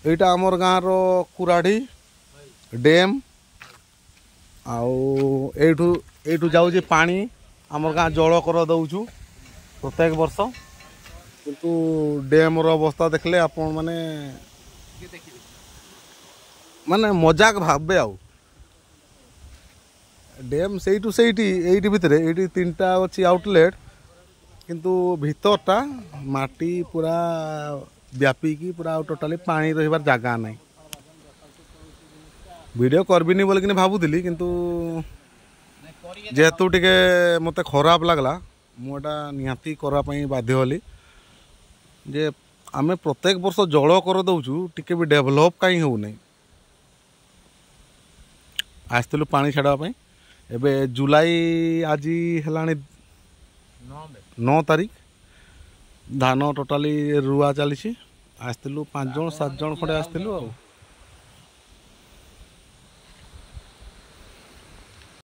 एटा आमर गाँव रो कुराढ़ी डैम आउ एठू जाऊँ पानी आमर गाँ जल कर दौचु प्रत्येक वर्ष किंतु डैम रो अवस्था देखले आपण माने माने मजाक भाबे आउ डैम सेठू सेठी भितर ये 3टा अच्छी आउटलेट किंतु भितरटा माटी पूरा व्यापिकी पूरा टोटाली पानी रहिबार जगह नहीं वीडियो करबिनी बोल कि भावुली किंतु जेहेतु टिके मते खराब लगला मुटा निहाती करने बाध्य होली जे आमे प्रत्येक वर्ष जल कर दौचु टिके भी डेभलप कहीं हो नहीं आसलु पानी छाड़ापी एबे जुलाई आज है 9 तारीख धान टोटाली रुआ चली आसलु 5 जन 7 जन खड़े आसलु।